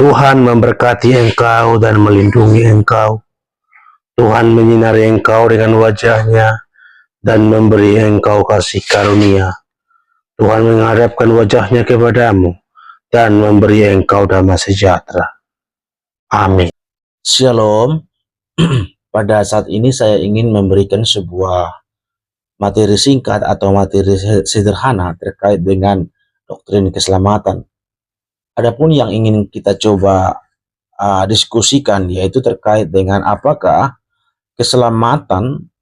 Tuhan memberkati engkau dan melindungi engkau. Tuhan menyinari engkau dengan wajah-Nya dan memberi engkau kasih karunia. Tuhan menghadapkan wajah-Nya kepadamu dan memberi engkau damai sejahtera. Amin. Shalom. Pada saat ini saya ingin memberikan sebuah materi singkat atau materi sederhana terkait dengan doktrin keselamatan. Adapun yang ingin kita coba diskusikan yaitu terkait dengan apakah keselamatan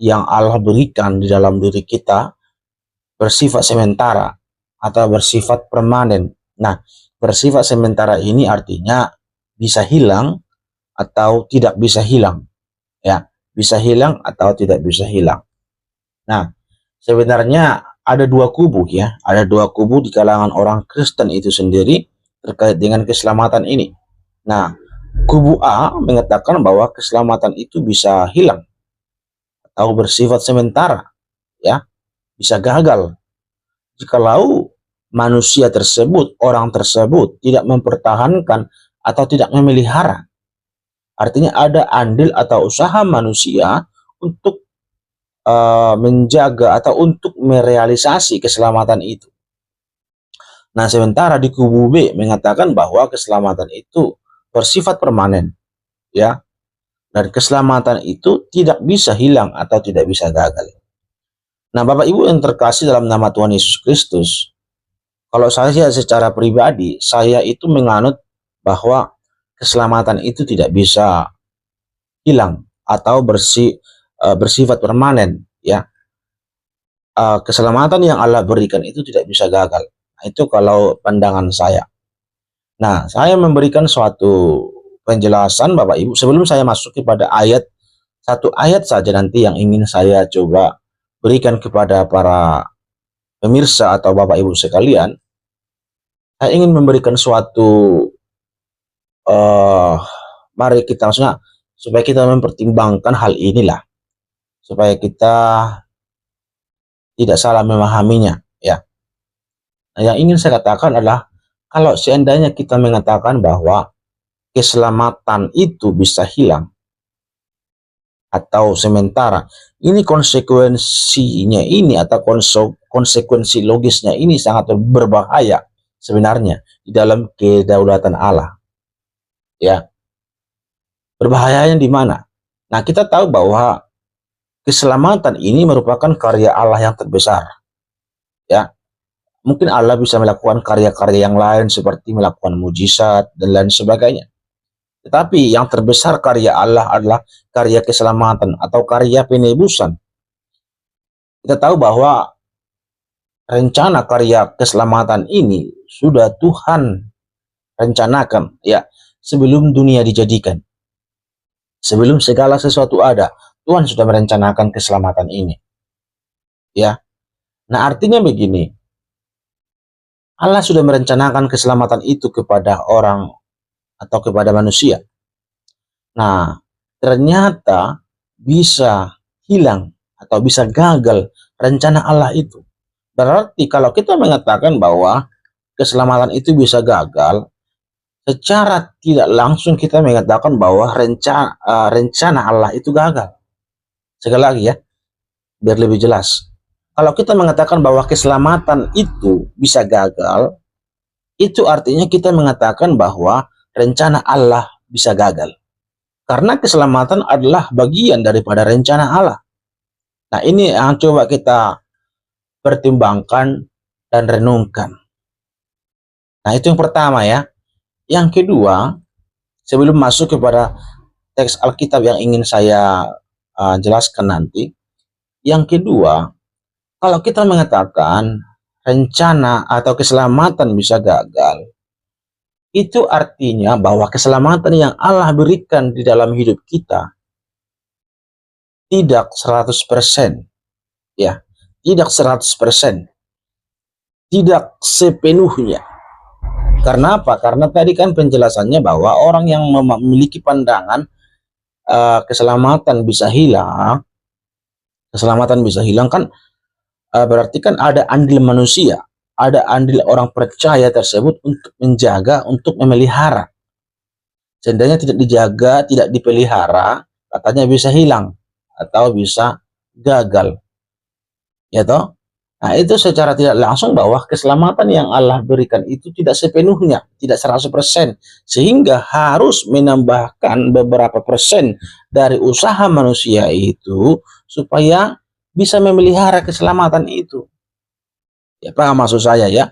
yang Allah berikan di dalam diri kita bersifat sementara atau bersifat permanen. Nah, bersifat sementara ini artinya bisa hilang atau tidak bisa hilang. Ya, bisa hilang atau tidak bisa hilang. Nah, sebenarnya ada dua kubu ya, ada dua kubu di kalangan orang Kristen itu sendiri terkait dengan keselamatan ini. Nah, kubu A mengatakan bahwa keselamatan itu bisa hilang atau bersifat sementara, ya, bisa gagal jikalau manusia tersebut, orang tersebut tidak mempertahankan atau tidak memelihara. Artinya ada andil atau usaha manusia untuk menjaga atau untuk merealisasi keselamatan itu. Nah, sementara di kubu B mengatakan bahwa keselamatan itu bersifat permanen, ya, dan keselamatan itu tidak bisa hilang atau tidak bisa gagal. Nah, Bapak Ibu yang terkasih dalam nama Tuhan Yesus Kristus, kalau saya secara pribadi, saya itu menganut bahwa keselamatan itu tidak bisa hilang atau bersifat permanen, ya. Keselamatan yang Allah berikan itu tidak bisa gagal. Nah, itu kalau pandangan saya. Nah, saya memberikan suatu penjelasan Bapak Ibu sebelum saya masuk kepada satu ayat saja nanti yang ingin saya coba berikan kepada para pemirsa atau Bapak Ibu sekalian. Saya ingin memberikan suatu mari kita maksudnya supaya kita mempertimbangkan hal inilah, supaya kita tidak salah memahaminya, ya. Nah, yang ingin saya katakan adalah kalau seandainya kita mengatakan bahwa keselamatan itu bisa hilang atau sementara, ini konsekuensinya ini atau konsekuensi logisnya ini sangat berbahaya sebenarnya di dalam kedaulatan Allah, ya. Berbahayanya di mana? Nah, kita tahu bahwa keselamatan ini merupakan karya Allah yang terbesar, ya. Mungkin Allah bisa melakukan karya-karya yang lain seperti melakukan mujizat dan lain sebagainya. Tetapi yang terbesar karya Allah adalah karya keselamatan atau karya penebusan. Kita tahu bahwa rencana karya keselamatan ini sudah Tuhan rencanakan, ya, sebelum dunia dijadikan. Sebelum segala sesuatu ada, Tuhan sudah merencanakan keselamatan ini, ya. Nah, artinya begini, Allah sudah merencanakan keselamatan itu kepada orang atau kepada manusia. Nah, ternyata bisa hilang atau bisa gagal rencana Allah itu. Berarti kalau kita mengatakan bahwa keselamatan itu bisa gagal, secara tidak langsung kita mengatakan bahwa rencana Allah itu gagal. Sekali lagi ya, biar lebih jelas. Kalau kita mengatakan bahwa keselamatan itu bisa gagal, itu artinya kita mengatakan bahwa rencana Allah bisa gagal. Karena keselamatan adalah bagian daripada rencana Allah. Nah, ini yang coba kita pertimbangkan dan renungkan. Nah, itu yang pertama ya. Yang kedua, sebelum masuk kepada teks Alkitab yang ingin saya jelaskan nanti, yang kedua, kalau kita mengatakan rencana atau keselamatan bisa gagal, itu artinya bahwa keselamatan yang Allah berikan di dalam hidup kita tidak 100%, ya, tidak 100%, tidak sepenuhnya. Karena apa? Karena tadi kan penjelasannya bahwa orang yang memiliki pandangan keselamatan bisa hilang kan berarti kan ada andil manusia, ada andil orang percaya tersebut untuk menjaga, untuk memelihara. Seandainya tidak dijaga, tidak dipelihara, katanya bisa hilang atau bisa gagal. Ya toh? Nah, itu secara tidak langsung bahwa keselamatan yang Allah berikan itu tidak sepenuhnya, tidak 100%, sehingga harus menambahkan beberapa persen dari usaha manusia itu supaya bisa memelihara keselamatan itu. Ya, paham maksud saya ya?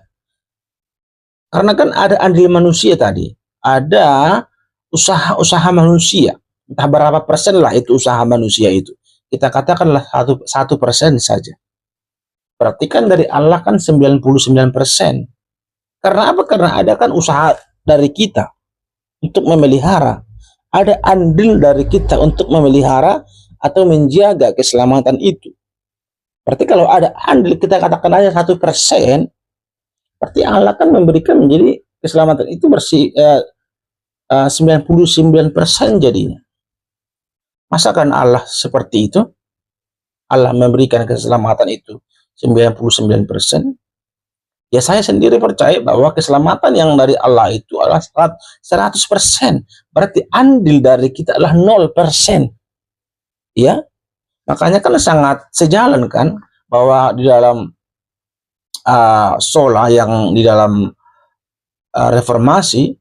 Karena kan ada andil manusia tadi, ada usaha-usaha manusia, entah berapa persen lah itu usaha manusia itu. Kita katakanlah 1% saja. Berarti kan dari Allah kan 99%. Karena apa? Karena ada kan usaha dari kita untuk memelihara. Ada andil dari kita untuk memelihara atau menjaga keselamatan itu. Berarti kalau ada andil, kita katakan aja 1%, berarti Allah kan memberikan menjadi keselamatan itu bersih 99% jadinya. Masakan Allah seperti itu? Allah memberikan keselamatan itu 99%. Ya, saya sendiri percaya bahwa keselamatan yang dari Allah itu adalah 100%. Berarti andil dari kita adalah 0%. Ya, makanya kan sangat sejalan kan bahwa di dalam sola yang di dalam reformasi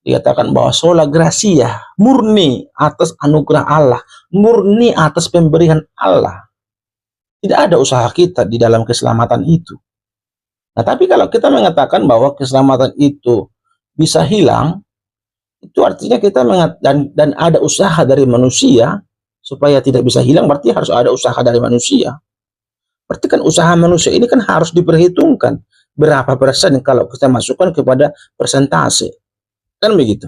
dikatakan bahwa sola gratia, murni atas anugerah Allah, murni atas pemberian Allah. Tidak ada usaha kita di dalam keselamatan itu. Nah, tapi kalau kita mengatakan bahwa keselamatan itu bisa hilang, itu artinya kita dan ada usaha dari manusia supaya tidak bisa hilang, berarti harus ada usaha dari manusia. Berarti kan usaha manusia ini kan harus diperhitungkan berapa persen kalau kita masukkan kepada persentase. Kan begitu.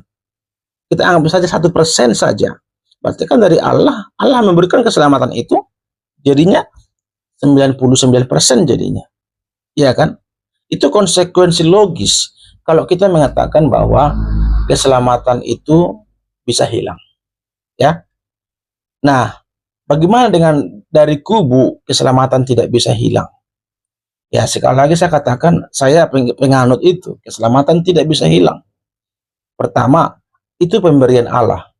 Kita anggap saja 1% saja. Berarti kan dari Allah, Allah memberikan keselamatan itu jadinya 99% jadinya. Iya kan? Itu konsekuensi logis kalau kita mengatakan bahwa keselamatan itu bisa hilang. Ya. Nah, bagaimana dengan dari kubu keselamatan tidak bisa hilang? Ya, sekali lagi saya katakan, saya penganut itu, keselamatan tidak bisa hilang. Pertama, itu pemberian Allah.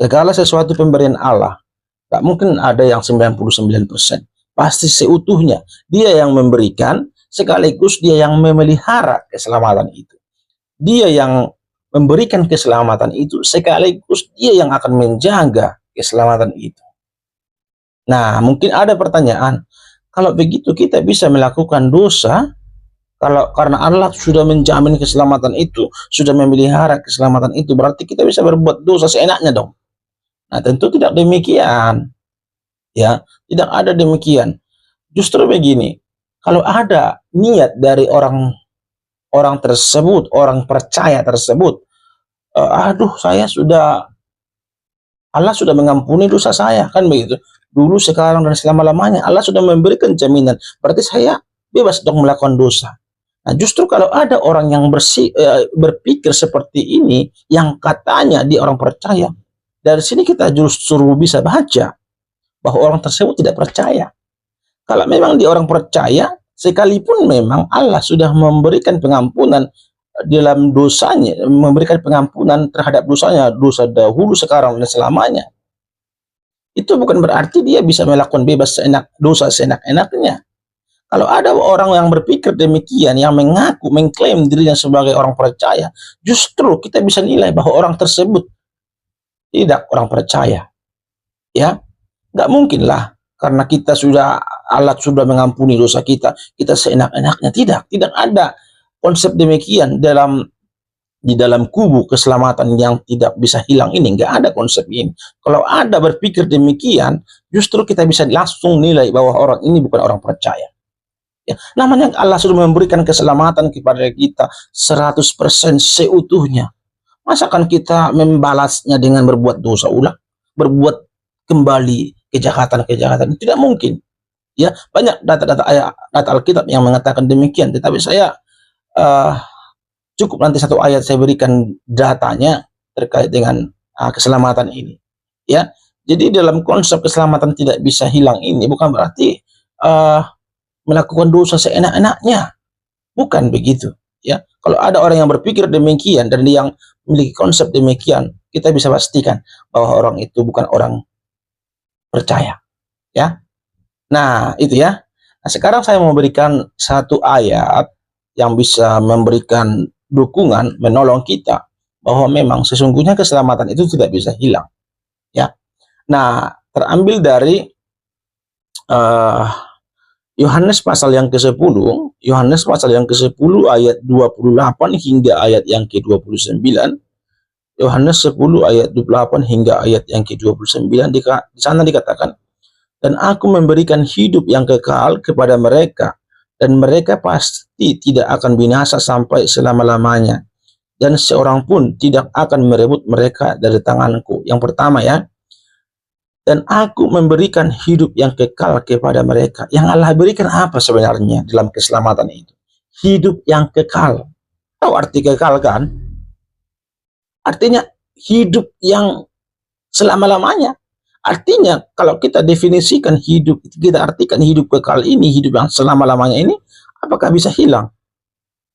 Segala sesuatu pemberian Allah. Tak mungkin ada yang 99%. Pasti seutuhnya. Dia yang memberikan, sekaligus dia yang memelihara keselamatan itu. Dia yang memberikan keselamatan itu, sekaligus dia yang akan menjaga keselamatan itu. Nah, mungkin ada pertanyaan, kalau begitu kita bisa melakukan dosa, kalau karena Allah sudah menjamin keselamatan itu, sudah memelihara keselamatan itu, berarti kita bisa berbuat dosa seenaknya dong. Nah, tentu tidak demikian. Ya, tidak ada demikian. Justru begini, kalau ada niat dari orang tersebut, orang percaya tersebut, aduh, Allah sudah mengampuni dosa saya, kan begitu. Dulu, sekarang, dan selama-lamanya Allah sudah memberikan jaminan. Berarti saya bebas dong melakukan dosa. Nah, justru kalau ada orang yang berpikir seperti ini, yang katanya dia orang percaya, dari sini kita justru bisa baca bahwa orang tersebut tidak percaya. Kalau memang dia orang percaya, sekalipun memang Allah sudah memberikan pengampunan dalam dosanya, memberikan pengampunan terhadap dosanya, dosa dahulu, sekarang, dan selamanya, itu bukan berarti dia bisa melakukan bebas dosa seenak-enaknya. Kalau ada orang yang berpikir demikian, yang mengaku, mengklaim dirinya sebagai orang percaya, justru kita bisa nilai bahwa orang tersebut tidak orang percaya. Ya, nggak mungkin lah, karena Allah sudah mengampuni dosa kita seenak-enaknya. Tidak ada konsep demikian di dalam kubu keselamatan yang tidak bisa hilang ini. Nggak ada konsep ini. Kalau ada berpikir demikian, justru kita bisa langsung nilai bahwa orang ini bukan orang percaya. Ya, namanya Allah sudah memberikan keselamatan kepada kita 100% seutuhnya. Masakan kita membalasnya dengan berbuat dosa ulang, berbuat kembali kejahatan-kejahatan? Tidak mungkin. Ya, banyak data Alkitab yang mengatakan demikian, tetapi saya cukup nanti satu ayat saya berikan datanya terkait dengan keselamatan ini. Ya, jadi dalam konsep keselamatan tidak bisa hilang ini bukan berarti melakukan dosa seenak-enaknya. Bukan begitu. Ya, kalau ada orang yang berpikir demikian dan yang memiliki konsep demikian, kita bisa pastikan bahwa orang itu bukan orang percaya. Ya, nah itu ya. Nah, sekarang saya mau berikan satu ayat yang bisa memberikan dukungan, menolong kita bahwa memang sesungguhnya keselamatan itu tidak bisa hilang. Ya, nah terambil dari eh, Yohanes pasal yang ke-10, Yohanes pasal yang ke-10 ayat 28 hingga ayat yang ke-29. Yohanes 10 ayat 28 hingga ayat yang ke-29 di sana dikatakan, dan aku memberikan hidup yang kekal kepada mereka, dan mereka pasti tidak akan binasa sampai selama-lamanya, dan seorang pun tidak akan merebut mereka dari tanganku. Yang pertama ya, dan aku memberikan hidup yang kekal kepada mereka. Yang Allah berikan apa sebenarnya dalam keselamatan itu? Hidup yang kekal. Tahu arti kekal kan? Artinya hidup yang selama-lamanya. Artinya kalau kita definisikan hidup, kita artikan hidup kekal ini, hidup yang selama-lamanya ini, apakah bisa hilang?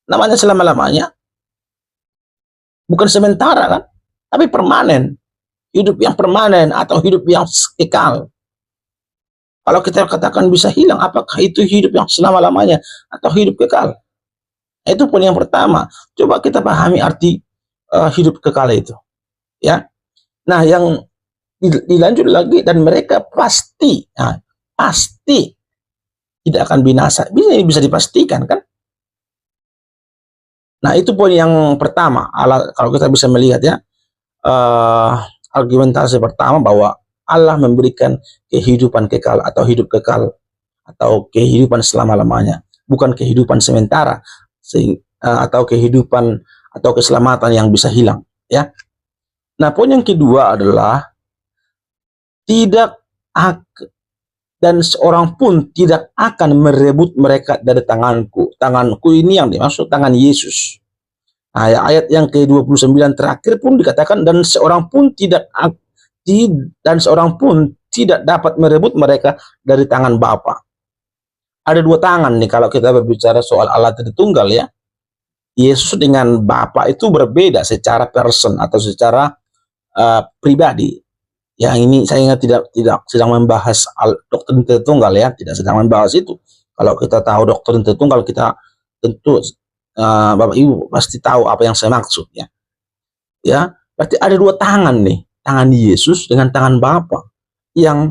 Namanya selama-lamanya bukan sementara kan, tapi permanen. Hidup yang permanen atau hidup yang kekal. Kalau kita katakan bisa hilang, apakah itu hidup yang selama-lamanya atau hidup kekal? Itu poin yang pertama. Coba kita pahami arti hidup kekal itu. Ya. Nah, yang dilanjut lagi, dan mereka pasti tidak akan binasa. Bisa dipastikan kan? Nah, itu poin yang pertama. Kalau kita bisa melihat ya, argumentasi pertama bahwa Allah memberikan kehidupan kekal atau hidup kekal atau kehidupan selama-lamanya, bukan kehidupan sementara atau kehidupan atau keselamatan yang bisa hilang ya. Nah, poin yang kedua adalah tidak dan seorang pun tidak akan merebut mereka dari tanganku. Tanganku ini yang dimaksud tangan Yesus. Nah, ayat yang ke-29 terakhir pun dikatakan, dan seorang pun tidak dapat merebut mereka dari tangan Bapa. Ada dua tangan nih kalau kita berbicara soal Allah Tritunggal ya. Yesus dengan Bapa itu berbeda secara person atau secara pribadi. Yang ini saya tidak sedang membahas doktrin Tritunggal ya, tidak sedang membahas itu. Kalau kita tahu doktrin Tritunggal, kita tentu Bapak Ibu pasti tahu apa yang saya maksud ya. Ya, berarti ada dua tangan nih, tangan Yesus dengan tangan Bapa yang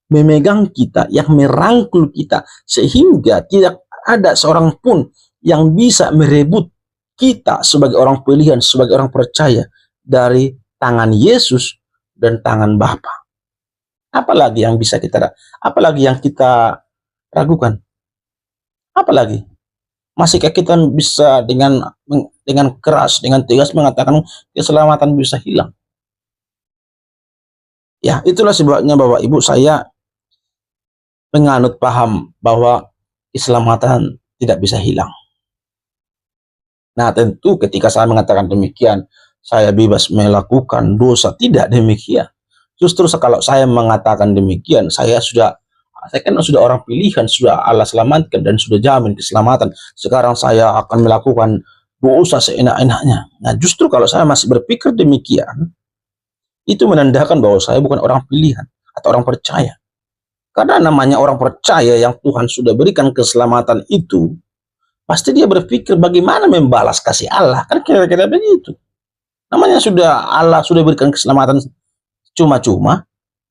memegang kita, yang merangkul kita, sehingga tidak ada seorang pun yang bisa merebut kita sebagai orang pilihan, sebagai orang percaya dari tangan Yesus dan tangan Bapa. Apalagi yang bisa apalagi yang kita ragukan? Apalagi? Masihkah kita bisa dengan keras, dengan tegas mengatakan keselamatan bisa hilang? Ya, itulah sebabnya Bapak Ibu saya menganut paham bahwa keselamatan tidak bisa hilang. Nah, tentu ketika saya mengatakan demikian, saya bebas melakukan dosa. Tidak demikian. Justru kalau saya mengatakan demikian, saya kan sudah orang pilihan, sudah Allah selamatkan dan sudah jamin keselamatan. Sekarang saya akan melakukan dosa seenak-enaknya. Nah, justru kalau saya masih berpikir demikian, itu menandakan bahwa saya bukan orang pilihan atau orang percaya. Karena namanya orang percaya yang Tuhan sudah berikan keselamatan itu, pasti dia berpikir bagaimana membalas kasih Allah. Kan kira-kira begitu. Namanya Allah sudah berikan keselamatan cuma-cuma,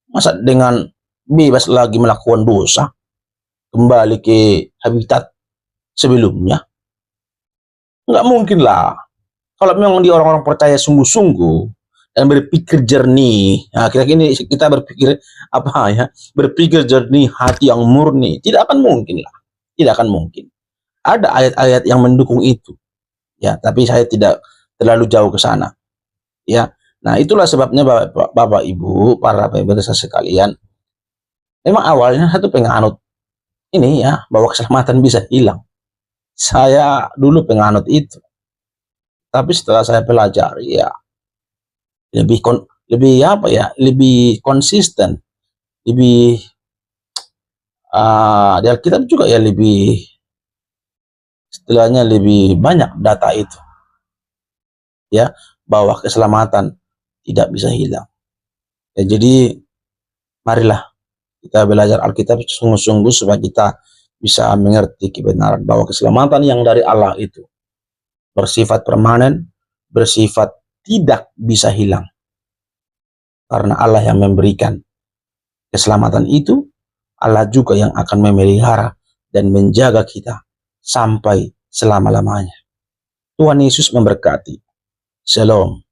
masa dengan bebas lagi melakukan dosa, kembali ke habitat sebelumnya? Nggak mungkin lah. Kalau memang dia orang-orang percaya sungguh-sungguh dan berpikir jernih, nah kita berpikir apa ya? Berpikir jernih, hati yang murni, tidak akan mungkin lah. Tidak akan mungkin. Ada ayat-ayat yang mendukung itu. Ya, tapi saya tidak terlalu jauh ke sana. Ya. Nah, itulah sebabnya Bapak Ibu, para pemirsa sekalian, memang awalnya satu penganut ini ya, bahwa keselamatan bisa hilang. Saya dulu penganut itu. Tapi setelah saya pelajari ya, lebih konsisten, lebih di Alkitab juga ya lebih istilahnya lebih banyak data itu, ya, bahwa keselamatan tidak bisa hilang. Ya, jadi marilah kita belajar Alkitab sungguh-sungguh supaya kita bisa mengerti kebenaran bahwa keselamatan yang dari Allah itu bersifat permanen, bersifat tidak bisa hilang. Karena Allah yang memberikan keselamatan itu, Allah juga yang akan memelihara dan menjaga kita sampai selama-lamanya. Tuhan Yesus memberkati. Shalom.